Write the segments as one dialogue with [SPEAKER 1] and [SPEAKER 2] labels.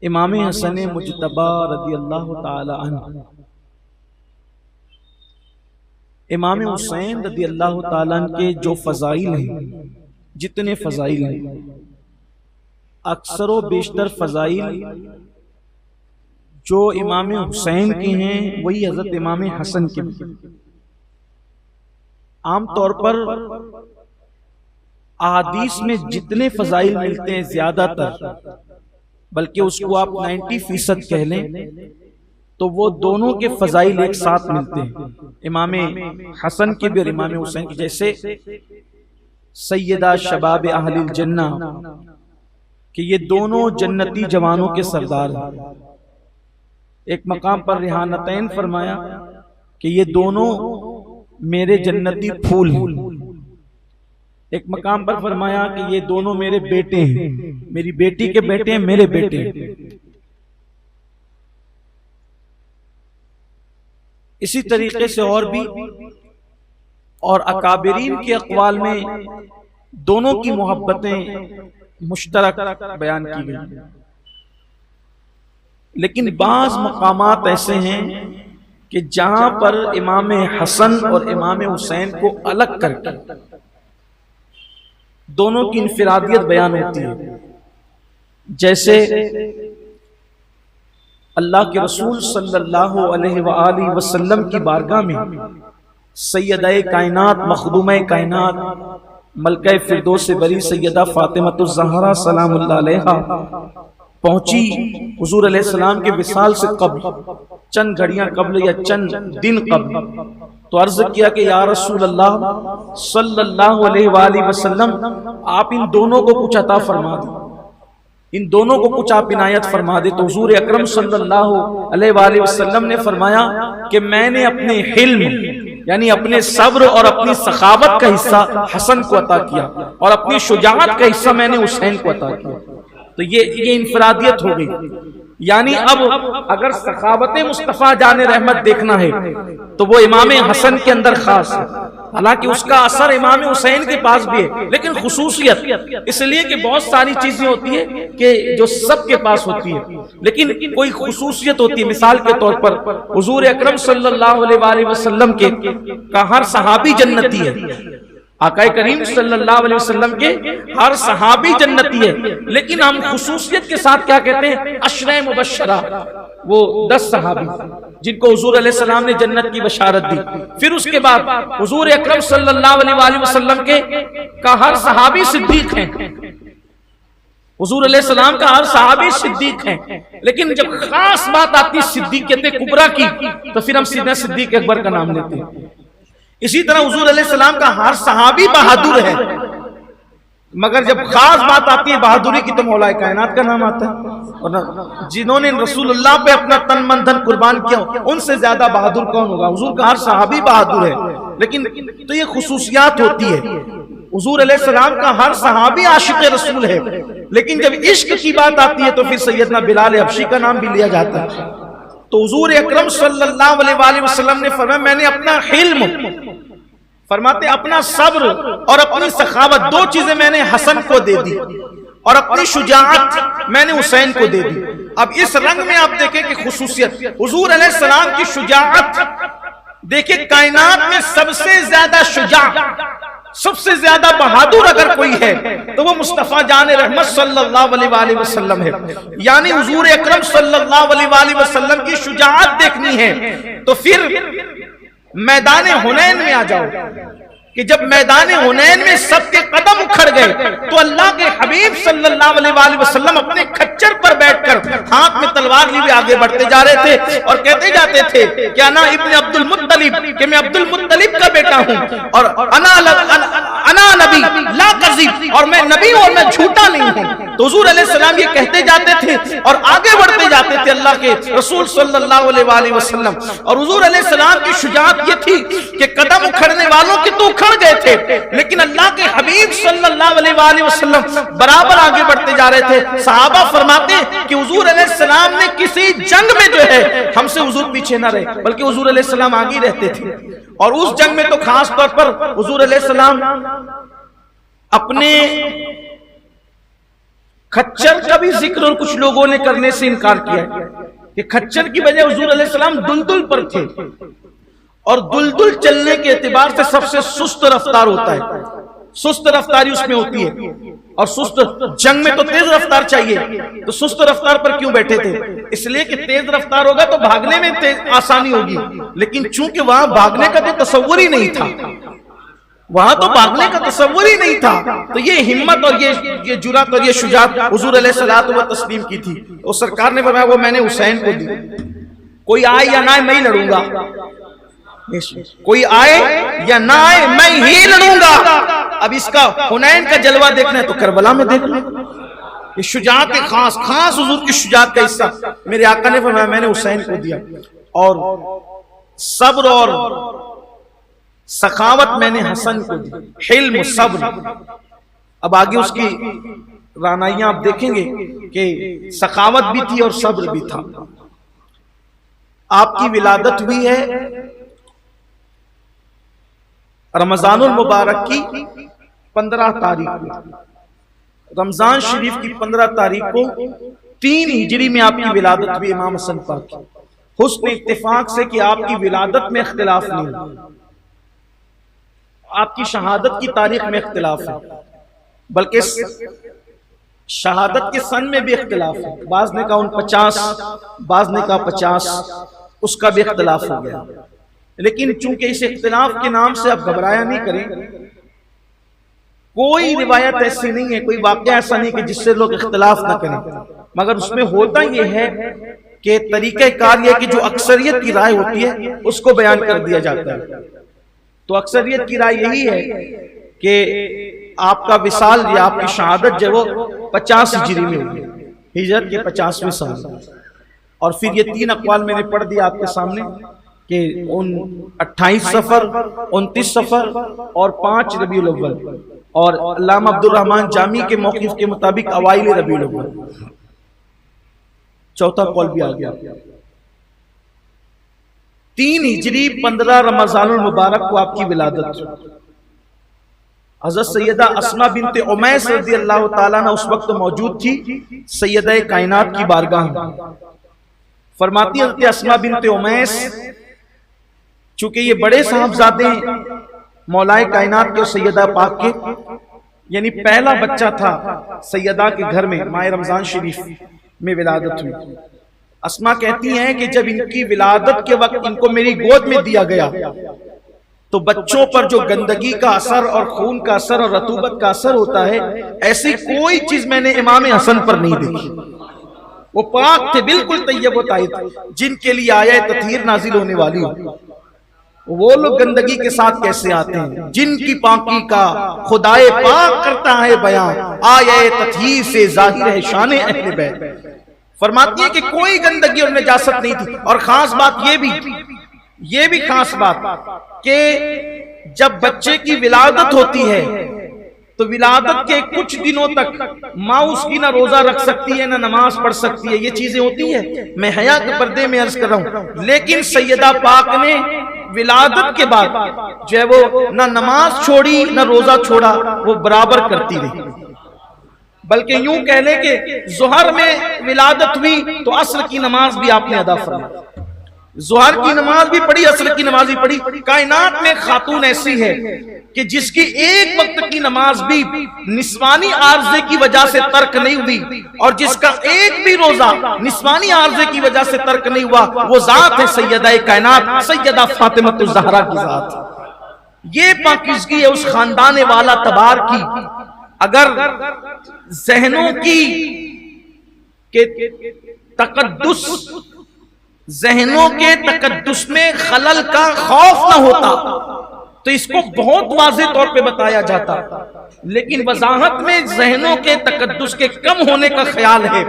[SPEAKER 1] امام حسن مجتبی رضی اللہ تعالی عنہ، امام حسین رضی اللہ تعالی عنہ کے جو فضائل ہیں، جتنے فضائل ہیں، اکثر و بیشتر فضائل جو امام حسین کے ہیں وہی حضرت امام حسن کے بھی۔ عام طور پر احادیث میں جتنے فضائل ملتے ہیں زیادہ تر، بلکہ اس کو آپ 90% کہہ لیں، تو وہ دونوں کے فضائل ایک ساتھ ملتے ہیں، امام حسن کے بھی اور امام حسین کے۔ جیسے سیدہ شباب اہل الجنہ، کہ یہ دونوں جنتی جوانوں کے سردار ہیں۔ ایک مقام پر ریحانتین فرمایا کہ یہ دونوں میرے جنتی پھول ہیں۔ ایک مقام پر فرمایا کہ یہ دونوں میرے بیٹے ہیں، میری بیٹی کے بیٹے ہیں، میرے بیٹے ہیں۔ اسی طریقے سے اور بھی، اور اکابرین کے اقوال میں دونوں کی محبتیں مشترک بیان کی گئی، لیکن بعض مقامات ایسے ہیں کہ جہاں پر امام حسن اور امام حسین کو الگ کر کے دونوں کی انفرادیت بیان ہوتی ہے۔ جیسے اللہ کے رسول صلی اللہ علیہ وآلہ وسلم کی بارگاہ میں سیدہ کائنات، مخدومہ کائنات، ملکہ فردوس بری سیدہ فاطمۃ الزہرا سلام اللہ علیہا پہنچی حضور علیہ السلام کے وصال سے قبل، چند گھڑیاں قبل یا چند دن قبل، تو عرض کیا کہ یا رسول اللہ صلی اللہ علیہ وآلہ وسلم، آپ ان دونوں کو کچھ عطا فرما دیں، ان دونوں کو کچھ آپ عنایت فرما دے۔ تو حضور اکرم صلی اللہ علیہ وآلہ وسلم نے فرمایا کہ میں نے اپنے حلم، یعنی اپنے صبر اور اپنی سخاوت کا حصہ حسن کو عطا کیا، اور اپنی شجاعت کا حصہ میں نے حسین کو عطا کیا۔ تو یہ انفرادیت ہو گئی۔ یعنی اب اگر سخاوت مصطفیٰ جان رحمت دیکھنا ہے تو وہ امام حسن کے اندر خاص ہے، حالانکہ اس کا اثر امام حسین کے پاس بھی ہے، لیکن خصوصیت اس لیے کہ بہت ساری چیزیں ہوتی ہیں کہ جو سب کے پاس ہوتی ہے، لیکن کوئی خصوصیت ہوتی ہے۔ مثال کے طور پر حضور اکرم صلی اللہ علیہ وآلہ وسلم کے کا ہر صحابی جنتی ہے، آقا کریم صلی اللہ علیہ وسلم کے ہر صحابی جنتی ہے، لیکن ہم خصوصیت کے ساتھ کیا کہتے ہیں؟ عشرہ مبشرہ، وہ 10 صحابی جن کو حضور علیہ السلام نے جنت کی بشارت دی۔ پھر اس کے بعد حضور اکرم صلی اللہ علیہ وآلہ وسلم کے کا ہر صحابی صدیق ہیں، حضور علیہ السلام کا ہر صحابی صدیق ہیں، لیکن جب خاص بات آتی صدیقیت کبریٰ کی تو پھر ہم سیدھا صدیق اکبر کا نام لیتے ہیں۔ اسی طرح حضور علیہ السلام کا ہر صحابی بہادر ہے، مگر جب خاص بات آتی ہے بہادری کی تو مولا کائنات کا نام آتا ہے، اور جنہوں نے رسول اللہ پہ اپنا تن من دھن قربان کیا ان سے زیادہ بہادر کون ہوگا؟ حضور کا ہر صحابی بہادر ہے، لیکن تو یہ خصوصیات ہوتی ہے۔ حضور علیہ السلام کا ہر صحابی عاشق رسول ہے، لیکن جب عشق کی بات آتی ہے تو پھر سیدنا بلال حبشی کا نام بھی لیا جاتا ہے۔ تو حضور اکرم صلی اللہ علیہ وآلہ وسلم نے فرمایا میں نے اپنا حلم، فرماتے اپنا صبر اور اپنی سخاوت، 2 چیزیں میں نے حسن کو دے دی، اور اپنی شجاعت میں نے حسین کو دے دی۔ اب اس رنگ میں آپ دیکھیں کہ خصوصیت حضور علیہ السلام کی شجاعت، دیکھیں کائنات میں سب سے زیادہ شجاع، سب سے زیادہ بہادر اگر کوئی ہے تو وہ مصطفیٰ جان رحمت صلی اللہ علیہ وآلہ وسلم ہے۔ یعنی حضور اکرم صلی اللہ علیہ وآلہ وسلم کی شجاعت دیکھنی ہے تو پھر میدان حنین میں آ جاؤ، کہ جب میدان حنین میں سب کے قدم اکھڑ گئے تو اللہ کے حبیب صلی اللہ علیہ وآلہ وسلم اپنے کھچر پر بیٹھ کر ہاتھ میں تلوار لیے آگے بڑھتے جا رہے تھے اور کہتے جاتے تھے کہ انا ابن عبد المطلب، کہ میں عبد المطلب کا بیٹا ہوں، اور انا نبی لا کذب، اور میں نبی ہوں اور میں جھوٹا نہیں ہوں۔ تو حضور علیہ السلام یہ کہتے جاتے تھے اور آگے بڑھتے جاتے تھے اللہ کے رسول صلی اللہ علیہ وآلہ وسلم۔ اور حضور علیہ السلام کی شجاعت یہ تھی کہ قدم اکھڑنے والوں کی تو اکھڑ گئے تھے، لیکن اللہ کے حبیب صلی اللہ علیہ وآلہ وسلم برابر آگے بڑھتے جا رہے تھے۔ صحابہ فرماتے کہ حضور علیہ السلام نے کسی جنگ میں جو ہے ہم سے حضور پیچھے نہ رہے، بلکہ حضور علیہ السلام آگے رہتے تھے۔ اور اس جنگ میں تو خاص طور پر حضور علیہ السلام اپنے کھچر کا بھی ذکر اور کچھ لوگوں نے کرنے سے انکار کیا ہے کہ کھچر کی وجہ حضور علیہ السلام دلدل پر تھے، اور دلدل چلنے کے اعتبار سے سب سے سست رفتار ہوتا ہے، سست رفتاری اس میں ہوتی ہے، اور سست جنگ میں تو تیز رفتار چاہیے، تو سست رفتار پر کیوں بیٹھے تھے؟ اس لیے کہ تیز رفتار ہوگا تو بھاگنے میں آسانی ہوگی، لیکن چونکہ وہاں بھاگنے کا تو تصور ہی نہیں تھا، وہاں تو بھاگنے کا تصور ہی نہیں تھا، تو یہ ہمت اور یہ جرات اور یہ شجاعت حضور علیہ الصلوۃ والتسلیم کی تھی، اور سرکار نے فرمایا وہ میں نے حسین کو دی، کوئی آئے یا نہ آئے میں ہی لڑوں گا، کوئی آئے یا نہ آئے میں ہی لڑوں گا۔ اب اس کا حنین کا جلوہ دیکھنا ہے تو کربلا میں دیکھ لیں، یہ شجاعت خاص حضور کی شجاعت کا حصہ میرے آقا نے فرمایا میں نے حسین کو دیا، اور صبر اور سخاوت میں نے حسن کو دی، حلم صبر۔ اب آگے اس کی رانائیاں آپ دیکھیں گے کہ سخاوت بھی تھی اور صبر بھی تھا۔ آپ کی ولادت ہوئی ہے رمضان المبارک کی 15 تاریخ کو، رمضان شریف کی 15 تاریخ کو 3 ہجری میں آپ کی ولادت ہوئی امام حسن پاک کی۔ حسن اتفاق سے کہ آپ کی ولادت میں اختلاف نہیں، آپ کی شہادت کی تاریخ میں اختلاف ہے، بلکہ شہادت کے سن میں بھی اختلاف ہے، بعض نے کہا 49، بعض نے کہا 50، اس کا بھی اختلاف ہو گیا، لیکن چونکہ اس اختلاف کے نام سے آپ گھبرایا نہیں کریں، کوئی روایت ایسی نہیں ہے، کوئی واقعہ ایسا نہیں کہ جس سے لوگ اختلاف نہ کریں، مگر اس میں ہوتا یہ ہے کہ طریقہ کار یہ کہ جو اکثریت کی رائے ہوتی ہے اس کو بیان کر دیا جاتا ہے، تو اکثریت کی رائے یہی ہے کہ آپ کا وصال یا آپ کی شہادت جو وہ 50 ہجری میں ہوئی، ہجرت کے 50ویں سال، اور پھر یہ 3 اقوال میں نے پڑھ دیا آپ کے سامنے کہ 28 صفر، 29 صفر اور 5 ربیع الاول، اور علامہ عبدالرحمن جامی کے موقف کے مطابق اوائل ربیع الاول، چوتھا قول بھی آ گیا۔ 3 ہجری 15 رمضان المبارک کو آپ کی ولادت، حضرت سیدہ اسماء بنت امیس رضی اللہ تعالیٰ عنہ اس وقت موجود تھی سیدہ کائنات کی بارگاہ میں۔ فرماتی حضرت اسماء بنت امیس چونکہ یہ بڑے صاحبزادے ہیں مولائے کائنات کے سیدہ پاک کے، یعنی پہلا بچہ تھا سیدہ کے گھر میں، ماہ رمضان شریف میں ولادت ہوئی۔ اسماء کہتی ہیں کہ جب ان کی ولادت کے وقت ان کو میری گود میں دیا گیا تو بچوں پر جو گندگی کا اثر اور خون کا اثر اور رطوبت کا اثر ہوتا ہے، ایسی کوئی چیز میں نے امام حسن پر نہیں دیکھی۔ وہ پاک تھے، بالکل طیب و طاہر، جن کے لیے آیہ تطہیر نازل ہونے والی ہو، وہ لوگ گندگی کے ساتھ کیسے آتے ہیں؟ جن کی پاکی کا خدائے پاک کرتا ہے بیان، آیہ تطہیر سے ظاہر ہے شان اہل بیت۔ فرماتی ہے کہ کوئی گندگی اور نجاست نہیں تھی، اور خاص بات یہ بھی خاص بات کہ جب بچے کی ولادت ہوتی ہے تو ولادت کے کچھ دنوں تک ماں اس کی نہ روزہ رکھ سکتی ہے نہ نماز پڑھ سکتی ہے، یہ چیزیں ہوتی ہیں، میں حیا کے پردے میں عرض کر رہا ہوں، لیکن سیدہ پاک نے ولادت کے بعد جو ہے وہ نہ نماز چھوڑی نہ روزہ چھوڑا، وہ برابر کرتی رہی۔ بلکہ یوں کہہ لیں کہ ظہر میں ولادت ہوئی تو عصر کی نماز بھی آپ نے ادا فرمائی، ظہر کی نماز بھی پڑھی، عصر کی نماز بھی پڑھی۔ کائنات میں خاتون ایسی ہے کہ جس کی ایک وقت کی نماز بھی نسوانی عارضے کی وجہ سے ترک نہیں ہوئی، اور جس کا ایک بھی روزہ نسوانی عارضے کی وجہ سے ترک نہیں ہوا، وہ ذات ہے سیدہ کائنات سیدہ فاطمہ الزہرا کی ذات۔ یہ پاکیزگی ہے اس خاندان والا تبار کی۔ اگر ذہنوں کی ذہنوں کے تقدس میں خلل کا خوف نہ ہوتا تو اس کو بہت واضح طور پہ بتایا جاتا، لیکن وضاحت میں ذہنوں کے تقدس کے کم ہونے کا خیال ہے،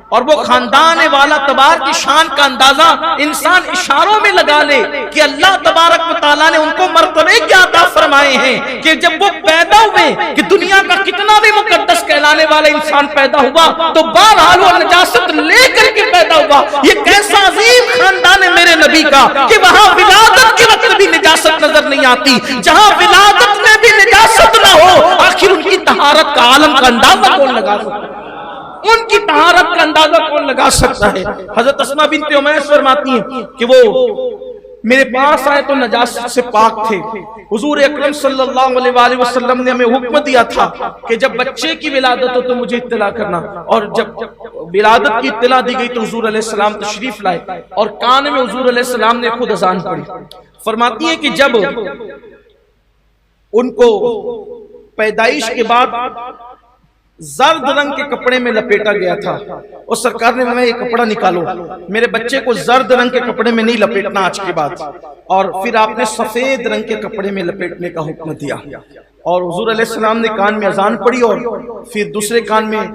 [SPEAKER 1] اور وہ خاندان والا تبار کی شان کا اندازہ انسان اشاروں میں لگا لے کہ اللہ تبارک و تعالیٰ نے ان کو مرتبے کیا عطا فرمائے ہیں کہ جب وہ پیدا ہوئے کہ دنیا کا کتنا بھی مقدس کہلانے والا انسان پیدا ہوا تو بہرحال وہ نجاست لے کر کے پیدا ہوا۔ یہ کیسا عظیم خاندان ہے میرے نبی کا کہ وہاں ولادت کے وقت بھی نجاست نظر نہیں آتی، جہاں ولادت میں بھی نجاست نہ ہو، آخر ان کی طہارت کا عالم کا اندازہ کون لگا سکتا ہے؟ ان کی طہارت کا اندازہ کون لگا سکتا ہے؟ حضرت اسماء بنت امیس فرماتی ہیں کہ وہ میرے پاس آئے تو نجاست سے پاک تھے. حضور اکرم صلی اللہ علیہ وآلہ وسلم نے ہمیں حکم دیا تھا کہ جب بچے کی ولادت ہو تو مجھے اطلاع کرنا، اور جب ولادت کی اطلاع دی گئی تو حضور علیہ السلام تشریف لائے اور کان میں حضور علیہ السلام نے خود اذان پڑھی. فرماتی ہیں کہ جب ان کو پیدائش کے بعد زرد رنگ کے کپڑے میں لپیٹا گیا تھا، اور سرکار نے ہمیں یہ کپڑا نکالو، میرے بچے کو زرد رنگ کے کپڑے میں نہیں لپیٹنا آج کے بعد، اور پھر آپ نے سفید رنگ کے کپڑے میں لپیٹنے کا حکم دیا. اور حضور علیہ السلام نے کان میں اذان پڑھی اور پھر دوسرے کان میں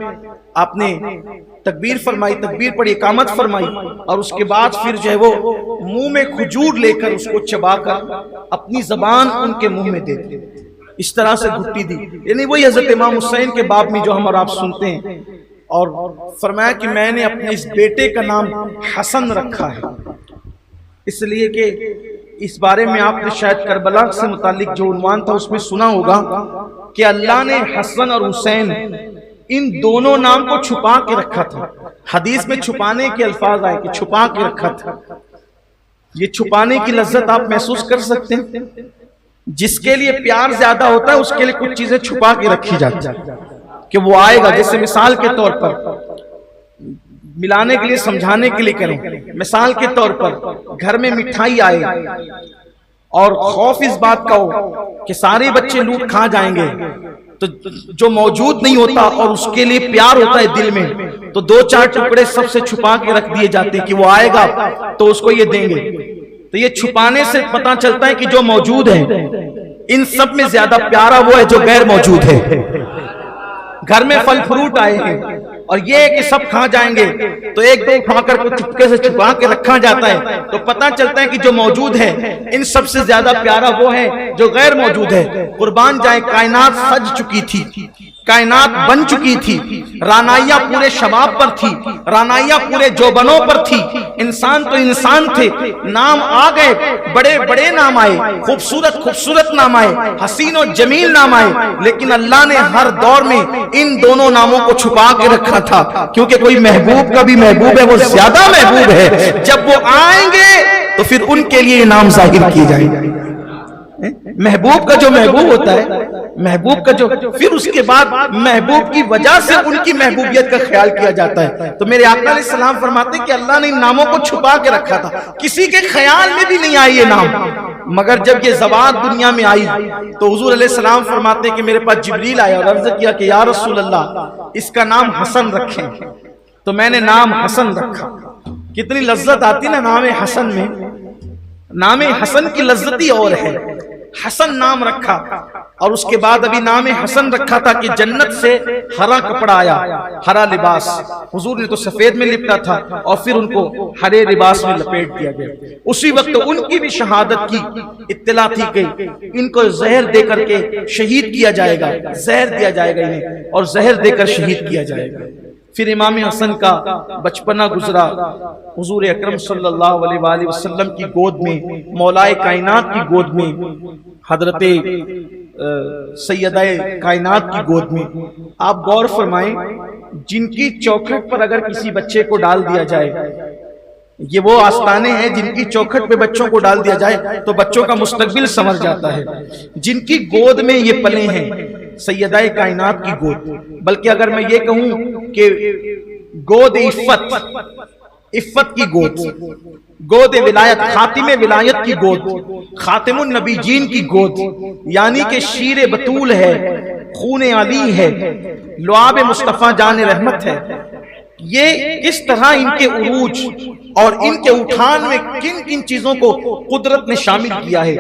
[SPEAKER 1] آپ نے تکبیر فرمائی، تکبیر پڑھی، اقامت فرمائی، اور اس کے بعد پھر جو ہے وہ منہ میں کھجور لے کر اس کو چبا کر اپنی زبان ان کے منہ میں دے دی، اس طرح سے گھٹی دی. یعنی وہی حضرت امام حسین کے باب میں جو ہم اور آپ سنتے ہیں. اور فرمایا کہ میں نے اپنے اس بیٹے کا نام حسن رکھا ہے، اس لیے کہ اس بارے میں آپ نے شاید کربلا سے متعلق جو عنوان تھا اس میں سنا ہوگا کہ اللہ نے حسن اور حسین ان دونوں نام کو چھپا کے رکھا تھا. حدیث میں چھپانے کے الفاظ آئے کہ چھپا کے رکھا تھا. یہ چھپانے کی لذت آپ محسوس کر سکتے ہیں. جس کے لیے پیار زیادہ ہوتا ہے اس کے لیے کچھ چیزیں چھپا کے رکھی جاتی ہیں کہ وہ آئے گا. جیسے مثال کے طور پر ملانے کے لیے سمجھانے کے لیے کریں، مثال کے طور پر گھر میں مٹھائی آئے اور خوف اس بات کا ہو کہ سارے بچے لوٹ کھا جائیں گے، تو جو موجود نہیں ہوتا اور اس کے لیے پیار ہوتا ہے دل میں، تو دو چار ٹکڑے سب سے چھپا کے رکھ دیے جاتے ہیں کہ وہ آئے گا تو اس کو یہ دیں گے. تو یہ چھپانے سے پتہ چلتا ہے کہ جو موجود ہیں ان سب میں زیادہ پیارا وہ ہے جو غیر موجود ہے. گھر میں پھل فروٹ آئے ہیں اور یہ کہ سب کھا جائیں گے تو ایک دو کھا کر کو چپکے سے چھپا کے رکھا جاتا ہے، تو پتہ چلتا ہے کہ جو موجود ہے ان سب سے زیادہ پیارا وہ ہے جو غیر موجود ہے. قربان جائے کائنات سج چکی تھی، کائنات بن چکی تھی، رانائیاں پورے شباب پر تھی، رانائیاں پورے جوبنوں پر تھی، انسان تو انسان تھے، نام آ گئے، بڑے بڑے نام آئے، خوبصورت خوبصورت نام آئے، حسین و جمیل نام آئے، لیکن اللہ نے ہر دور میں ان دونوں ناموں کو چھپا کے رکھا تھا، کیونکہ کوئی محبوب کا بھی محبوب ہے، وہ زیادہ محبوب ہے. جب وہ آئیں گے تو پھر ان کے لیے یہ نام ظاہر کیے جائیں گے. محبوب کا جو محبوب ہوتا ہے، محبوب کا جو پھر اس کے بعد محبوب کی وجہ سے ان کی محبوبیت کا خیال کیا جاتا ہے. تو میرے آقا علیہ السلام فرماتے ہیں کہ اللہ نے ان ناموں کو چھپا کے رکھا تھا، کسی کے خیال میں بھی نہیں آئے یہ نام. مگر جب یہ زبان دنیا میں آئی تو حضور علیہ السلام فرماتے ہیں کہ میرے پاس جبریل آیا اور عرض کیا کہ یا رسول اللہ اس کا نام حسن رکھیں. تو میں نے نام حسن رکھا. کتنی لذت آتی نا نام حسن میں. نام حسن کی لذت ہی اور ہے. حسن نام رکھا اور اس کے بعد ابھی نام حسن رکھا تھا کہ جنت سے ہرا کپڑا آیا، ہرا لباس. حضور نے تو سفید میں لپٹا تھا اور پھر ان کو ہرے لباس میں لپیٹ دیا گیا. اسی وقت ان کی بھی شہادت کی اطلاع تھی کہ ان کو زہر دے کر کے شہید کیا جائے گا، زہر دیا جائے گا انہیں اور زہر دے کر شہید کیا جائے گا. پھر امام حسن کا بچپنا گزرا حضور اکرم صلی اللہ علیہ وآلہ وسلم کی گود میں، مولائے کائنات کی گود میں، حضرت سیدہ کائنات کی گود میں. آپ غور فرمائیں جن کی چوکھٹ پر اگر کسی بچے کو ڈال دیا جائے، یہ وہ آستانے ہیں جن کی چوکھٹ پہ بچوں کو ڈال دیا جائے تو بچوں کا مستقبل سنور جاتا ہے. جن کی گود میں یہ پلے ہیں سیدہ کائنات کی گود، بلکہ اگر میں یہ کہوں کہ گود عفت کی گود، گود ولایت، خاتم ولایت کی گود، خاتم النبیین کی گود، یعنی کہ شیر بطول ہے، خون علی ہے، لعاب مصطفیٰ جان رحمت ہے. یہ کس طرح ان کے عروج اور ان کے اٹھان میں کن کن چیزوں کو قدرت نے شامل کیا ہے.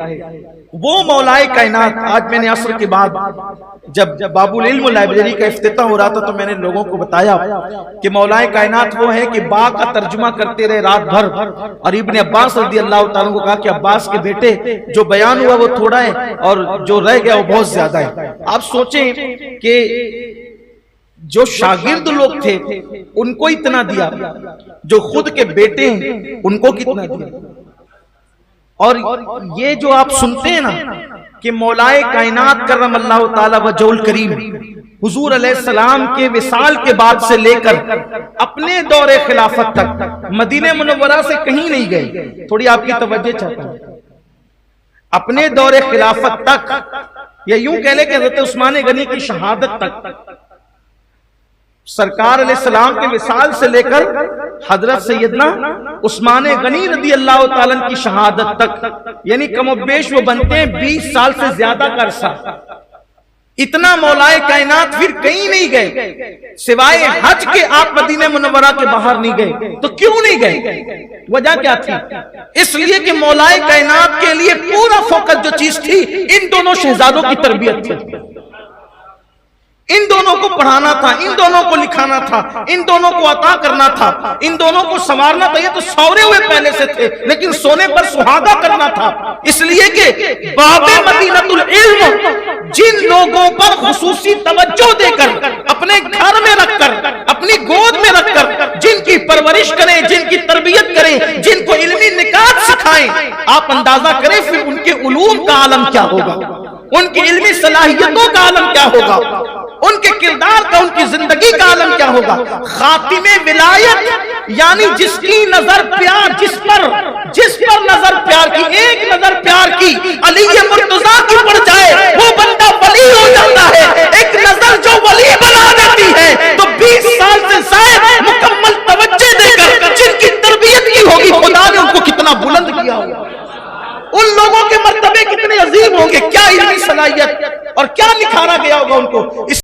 [SPEAKER 1] وہ مولائے کائنات. آج میں نے عصر کے بعد جب باب العلم لائبریری کا افتتاح ہو رہا تھا تو میں نے لوگوں کو بتایا کہ مولائے کائنات وہ ہے کہ با کا ترجمہ کرتے رہے رات بھر، اور ابن عباس رضی اللہ تعالیٰ کو کہا کہ عباس کے بیٹے جو بیان ہوا وہ تھوڑا ہے اور جو رہ گیا وہ بہت زیادہ ہے. آپ سوچیں کہ جو شاگرد لوگ تھے ان کو اتنا دیا، جو خود کے بیٹے ہیں ان کو کتنا دیا. اور یہ جو آپ سنتے ہیں نا کہ مولائے کائنات کرم اللہ تعالی وجہہ الکریم حضور علیہ السلام کے وصال کے بعد سے لے کر اپنے دور خلافت تک مدینہ منورہ سے کہیں نہیں گئے. تھوڑی آپ کی توجہ چاہتا ہوں. اپنے دور خلافت تک یا یوں کہہ لیں کہ حضرت عثمان غنی کی شہادت تک سرکار علیہ السلام کے وصال سے لے کر حضرت سیدنا عثمان غنی رضی اللہ تعالیٰ کی شہادت تک یعنی کم و بیش وہ بنتے ہیں 20 سال سے زیادہ کا عرصہ. اتنا مولائے کائنات پھر کہیں نہیں گئے سوائے حج کے. آپ مدینہ منورہ کے باہر نہیں گئے تو کیوں نہیں گئے؟ وجہ کیا تھی؟ اس لیے کہ مولائے کائنات کے لیے پورا فوکس جو چیز تھی ان دونوں شہزادوں کی تربیت تھی. ان دونوں کو پڑھانا تھا, ان دونوں کو لکھانا تھا, ان دونوں کو عطا کرنا تھا, ان دونوں کو سنوارنا تھا. یہ تو سورے ہوئے پہلے سے تھے لیکن سونے پر سہاگا کرنا تھا. اس لیے کہ باب مدینۃ العلم جن لوگوں پر خصوصی توجہ دے کر اپنے گھر میں رکھ کر اپنی گود میں رکھ کر جن کی پرورش کریں, جن کی تربیت کریں, جن کو علمی نکات سکھائیں, آپ اندازہ کریں پھر ان کے علوم کا عالم کیا ہوگا, ان کی علمی صلاحیتوں کا عالم کیا ہوگا, ان کے کردار کا, ان کی زندگی کا عالم کیا ہوگا. خاتم ولایت یعنی جس کی نظر پیار, جس پر نظر پیار کی, ایک نظر پیار کی علی مرتضیٰ کی پڑ جائے وہ بندہ ولی ہو جاتا ہے. ایک نظر جو ولی بنا دیتی ہے تو 20 سال سے زائد مکمل توجہ دے کر جن کی تربیت کی ہوگی خدا نے ان کو کتنا بلند کیا ہوگا, ان لوگوں کے مرتبے کتنے عظیم ہوں گے, کیا علمی صلاحیت اور کیا نکھارا گیا ہوگا ان کو.